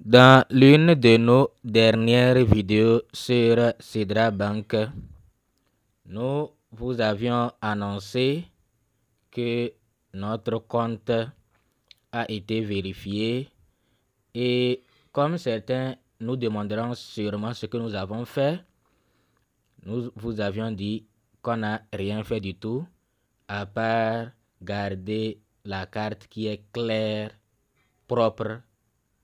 Dans l'une de nos dernières vidéos sur Sidra Bank, nous vous avions annoncé que notre compte a été vérifié et comme certains nous demanderont sûrement ce que nous avons fait, nous vous avions dit qu'on n'a rien fait du tout à part garder la carte qui est claire, propre,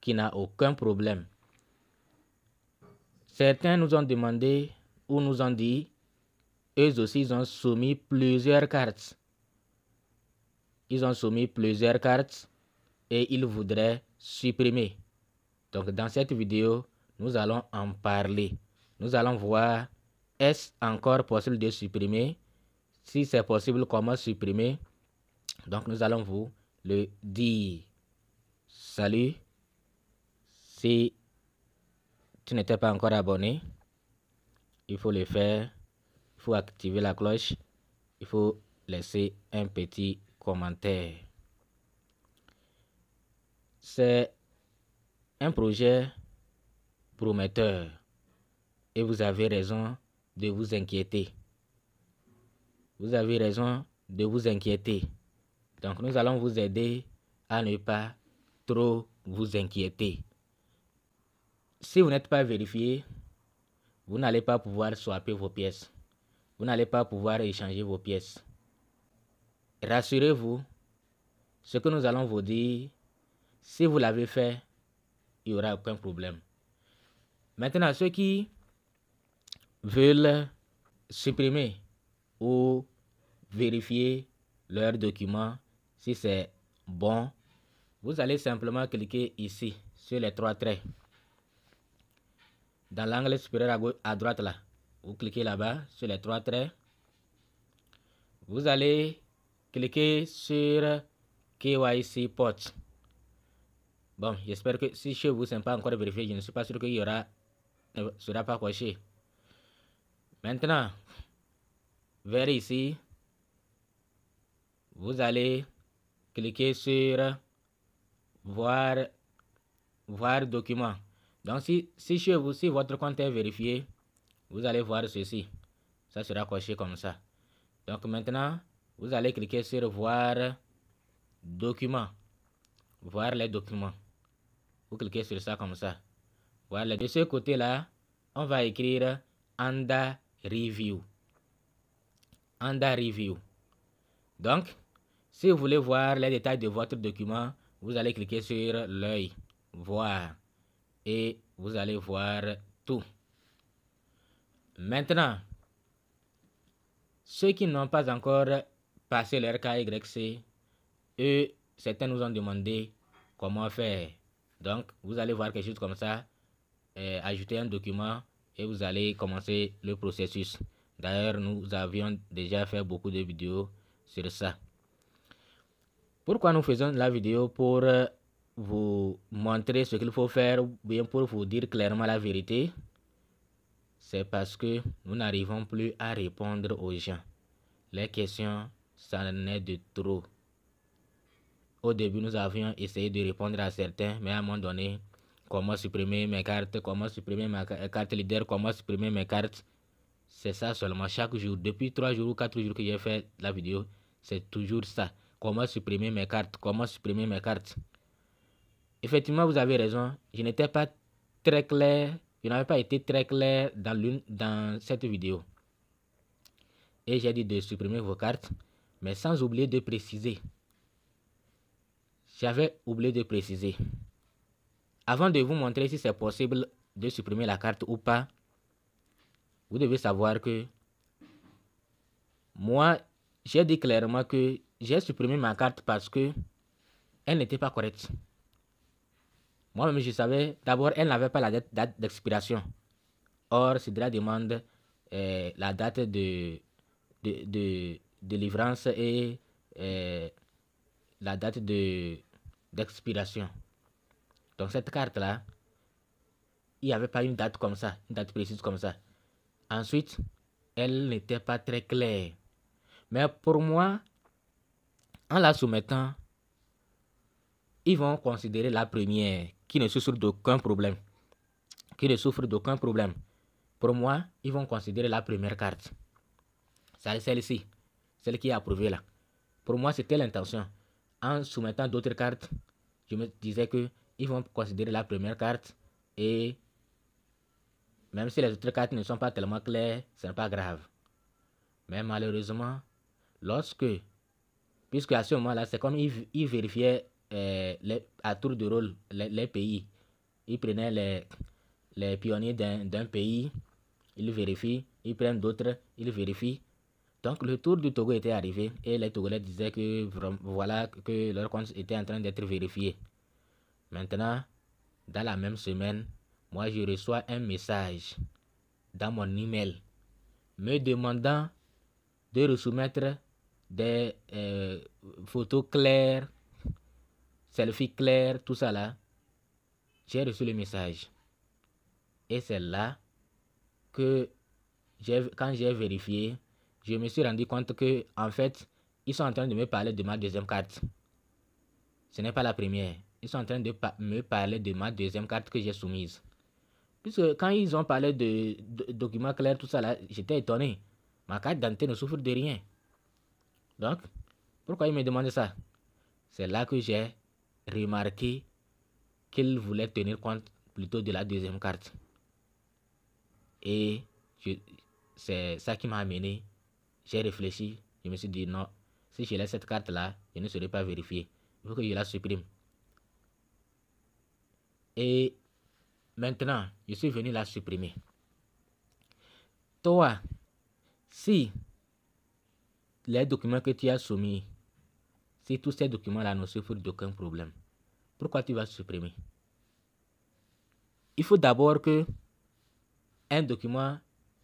qui n'a aucun problème. Certains nous ont demandé ou nous ont dit, eux aussi ils ont soumis plusieurs cartes. Ils ont soumis plusieurs cartes et ils voudraient supprimer. Donc dans cette vidéo, nous allons en parler. Nous allons voir, est-ce encore possible de supprimer? Si c'est possible, comment supprimer? Donc nous allons vous le dire. Salut. Si tu n'étais pas encore abonné, il faut le faire. Il faut activer la cloche. Il faut laisser un petit commentaire. C'est un projet prometteur et vous avez raison de vous inquiéter. Vous avez raison de vous inquiéter. Donc nous allons vous aider à ne pas trop vous inquiéter. Si vous n'êtes pas vérifié, vous n'allez pas pouvoir swapper vos pièces. Vous n'allez pas pouvoir échanger vos pièces. Rassurez-vous, ce que nous allons vous dire, si vous l'avez fait, il n'y aura aucun problème. Maintenant, ceux qui veulent supprimer ou vérifier leurs documents, si c'est bon, vous allez simplement cliquer ici, sur les trois traits. Dans l'angle supérieur à droite là, vous cliquez là-bas, sur les trois traits. Vous allez cliquer sur KYC Port. Bon, j'espère que si chez vous, ce n'est pas encore vérifié, je ne suis pas sûr qu'il y aura, ne sera pas coché. Maintenant, vers ici, vous allez cliquer sur voir document. Donc, si chez vous, si votre compte est vérifié, vous allez voir ceci. Ça sera coché comme ça. Donc, maintenant, vous allez cliquer sur voir document. Voir les documents. Vous cliquez sur ça comme ça. Voilà. De ce côté-là, on va écrire Under Review. Under Review. Donc, si vous voulez voir les détails de votre document, vous allez cliquer sur l'œil, voir, et vous allez voir tout. Maintenant, ceux qui n'ont pas encore passé leur KYC, eux, certains nous ont demandé comment faire. Donc, vous allez voir quelque chose comme ça, ajouter un document et vous allez commencer le processus. D'ailleurs, nous avions déjà fait beaucoup de vidéos sur ça. Pourquoi nous faisons la vidéo? Pour vous montrer ce qu'il faut faire, ou bien pour vous dire clairement la vérité. C'est parce que nous n'arrivons plus à répondre aux gens. Les questions, ça en est de trop. Au début, nous avions essayé de répondre à certains, mais à un moment donné, comment supprimer mes cartes, comment supprimer ma carte leader, comment supprimer mes cartes. C'est ça seulement, chaque jour. Depuis 3 jours ou 4 jours que j'ai fait la vidéo, c'est toujours ça. Comment supprimer mes cartes, comment supprimer mes cartes. Effectivement, vous avez raison, je n'étais pas très clair, je n'avais pas été très clair dans cette vidéo. Et j'ai dit de supprimer vos cartes, mais sans oublier de préciser. J'avais oublié de préciser. Avant de vous montrer si c'est possible de supprimer la carte ou pas, vous devez savoir que moi, j'ai dit clairement que j'ai supprimé ma carte parce que elle n'était pas correcte. Moi-même, je savais, d'abord, elle n'avait pas la date d'expiration. Or, Sidra demande la date de délivrance et la date d'expiration. Donc, cette carte-là, il n'y avait pas une date comme ça, une date précise comme ça. Ensuite, elle n'était pas très claire. Mais pour moi, en la soumettant, ils vont considérer la première qui ne souffrent d'aucun problème. Pour moi, ils vont considérer la première carte. Celle-ci, celle qui est approuvée là. Pour moi, c'était l'intention. En soumettant d'autres cartes, je me disais que ils vont considérer la première carte et même si les autres cartes ne sont pas tellement claires, ce n'est pas grave. Mais malheureusement, puisque à ce moment-là, c'est comme ils vérifiaient à tour de rôle les pays. Ils prenaient les pionniers d'un pays, ils vérifient, ils prennent d'autres, ils vérifient. Donc le tour du Togo était arrivé et les Togolais disaient que voilà que leur compte était en train d'être vérifié. Maintenant, dans la même semaine, moi je reçois un message dans mon email me demandant de resoumettre des photos claires, selfies claires, tout ça là. J'ai reçu le message. Et c'est là que quand j'ai vérifié, je me suis rendu compte que, en fait, ils sont en train de me parler de ma deuxième carte. Ce n'est pas la première. Ils sont en train de me parler de ma deuxième carte que j'ai soumise. Puisque quand ils ont parlé de documents clairs, tout ça là, j'étais étonné. Ma carte d'identité ne souffre de rien. Donc, pourquoi ils me demandaient ça? C'est là que j'ai remarqué qu'ils voulaient tenir compte plutôt de la deuxième carte. Et c'est ça qui m'a amené. J'ai réfléchi, je me suis dit non, si je laisse cette carte là, je ne serai pas vérifié. Il faut que je la supprime. Et maintenant, je suis venu la supprimer. Toi, si les documents que tu as soumis, si tous ces documents-là ne souffrent d'aucun problème, pourquoi tu vas supprimer? Il faut d'abord que un document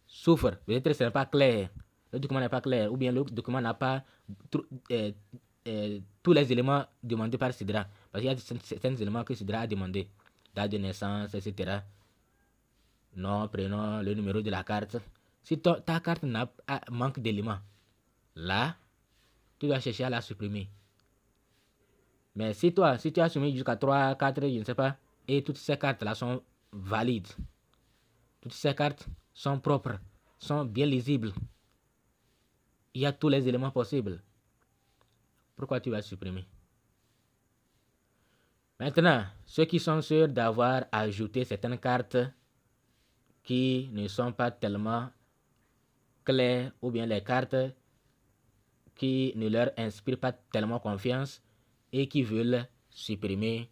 souffre. Peut-être que ce n'est pas clair. Le document n'est pas clair. Ou bien le document n'a pas tous les éléments demandés par SIDRA. Parce qu'il y a certains éléments que SIDRA a demandé. Date de naissance, etc. Nom, prénom, le numéro de la carte. Si ta carte manque d'éléments, là, tu dois chercher à la supprimer. Mais si tu as soumis jusqu'à 3, 4, je ne sais pas, et toutes ces cartes-là sont valides, toutes ces cartes sont propres, sont bien lisibles, il y a tous les éléments possibles, pourquoi tu vas supprimer? Maintenant, ceux qui sont sûrs d'avoir ajouté certaines cartes qui ne sont pas tellement claires, ou bien les cartes qui ne leur inspirent pas tellement confiance et qui veulent supprimer,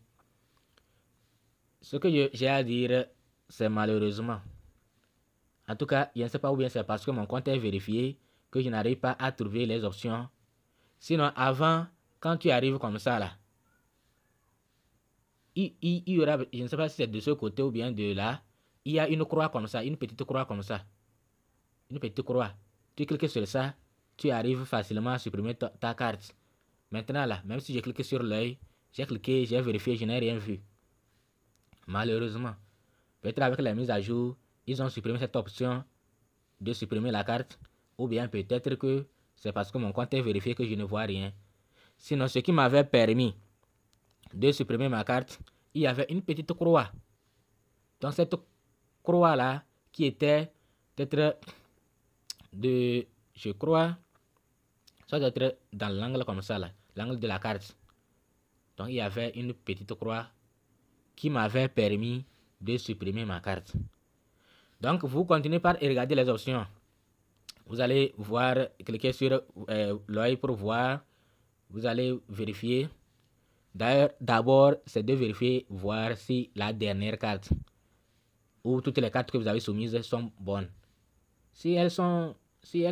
ce que j'ai à dire, c'est malheureusement. En tout cas, je ne sais pas, ou bien c'est parce que mon compte est vérifié que je n'arrive pas à trouver les options. Sinon, avant, quand tu arrives comme ça là, il y aura, je ne sais pas si c'est de ce côté ou bien de là, il y a une croix comme ça, une petite croix comme ça. Une petite croix. Tu cliques sur ça, tu arrives facilement à supprimer ta carte. Maintenant là, même si j'ai cliqué sur l'œil, j'ai cliqué, j'ai vérifié, je n'ai rien vu. Malheureusement, peut-être avec la mise à jour, ils ont supprimé cette option de supprimer la carte, ou bien peut-être que c'est parce que mon compte est vérifié que je ne vois rien. Sinon, ce qui m'avait permis de supprimer ma carte, il y avait une petite croix. Donc cette croix-là, qui était peut-être je crois, ça doit être dans l'angle comme ça, là, l'angle de la carte. Donc il y avait une petite croix qui m'avait permis de supprimer ma carte. Donc vous continuez par regarder les options. Vous allez voir, cliquer sur l'œil pour voir. Vous allez vérifier. D'ailleurs, d'abord, c'est de vérifier, voir si la dernière carte ou toutes les cartes que vous avez soumises sont bonnes. Si elles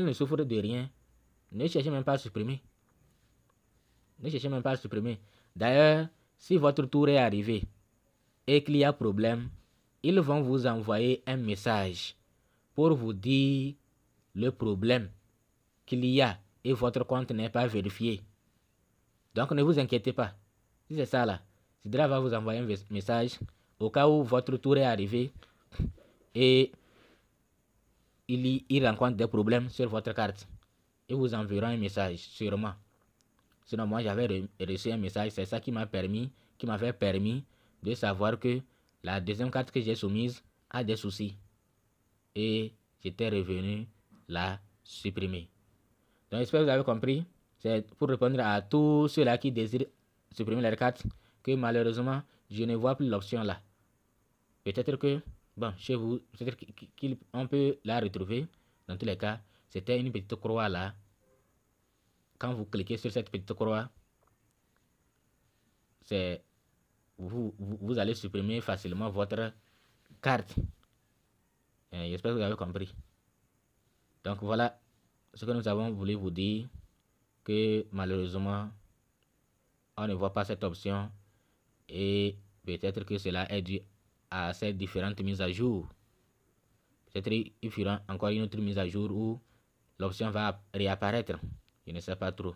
ne souffrent de rien, ne cherchez même pas à supprimer. Ne cherchez même pas à supprimer. D'ailleurs, si votre tour est arrivé et qu'il y a problème, ils vont vous envoyer un message pour vous dire le problème qu'il y a et votre compte n'est pas vérifié. Donc ne vous inquiétez pas. Si c'est ça là, SIDRA va vous envoyer un message au cas où votre tour est arrivé et il rencontre des problèmes sur votre carte. Il vous enverra un message, sûrement. Sinon, moi, j'avais reçu un message. C'est ça qui m'avait permis de savoir que la deuxième carte que j'ai soumise a des soucis. Et j'étais revenu la supprimer. Donc j'espère que vous avez compris. C'est pour répondre à tous ceux-là qui désirent supprimer leur carte que malheureusement je ne vois plus l'option là. Peut-être que, bon, chez vous, peut-être qu'on peut la retrouver. Dans tous les cas, c'était une petite croix là. Quand vous cliquez sur cette petite croix, c'est vous allez supprimer facilement votre carte. J'espère que vous avez compris. Donc voilà ce que nous avons voulu vous dire, que malheureusement on ne voit pas cette option et peut-être que cela est dû à ces différentes mises à jour. Peut-être il fera encore une autre mise à jour où l'option va réapparaître. Je ne sais pas trop.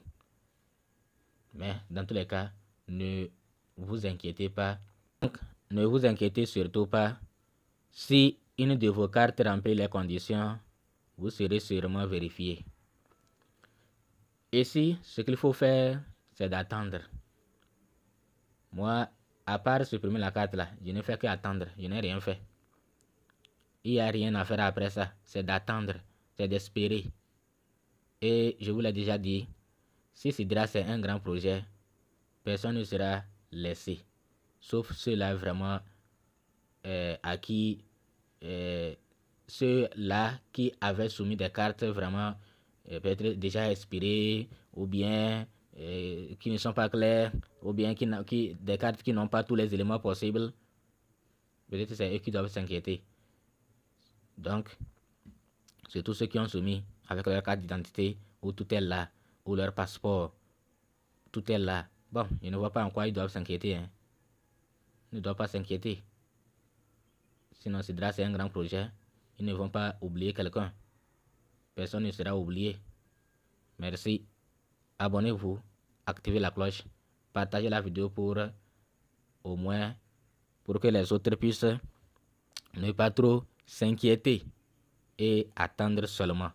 Mais dans tous les cas, ne vous inquiétez pas. Donc, ne vous inquiétez surtout pas. Si une de vos cartes remplit les conditions, vous serez sûrement vérifié. Ici, ce qu'il faut faire, c'est d'attendre. Moi, à part supprimer la carte là, je ne fais qu'attendre. Je n'ai rien fait. Il n'y a rien à faire après ça. C'est d'attendre. C'est d'espérer. Et je vous l'ai déjà dit, si Sidra c'est un grand projet, personne ne sera laissé. Sauf ceux-là vraiment à qui ceux-là qui avaient soumis des cartes vraiment peut-être déjà expirées ou bien qui ne sont pas claires ou bien des cartes qui n'ont pas tous les éléments possibles. Peut-être c'est eux qui doivent s'inquiéter. Donc, c'est tous ceux qui ont soumis avec leur carte d'identité où tout est là, ou leur passeport, tout est là. Bon, je ne vois pas en quoi ils doivent s'inquiéter. Hein. Ils ne doivent pas s'inquiéter. Sinon, Sidra, c'est un grand projet. Ils ne vont pas oublier quelqu'un. Personne ne sera oublié. Merci. Abonnez-vous, activez la cloche, partagez la vidéo pour au moins pour que les autres puissent ne pas trop s'inquiéter et attendre seulement.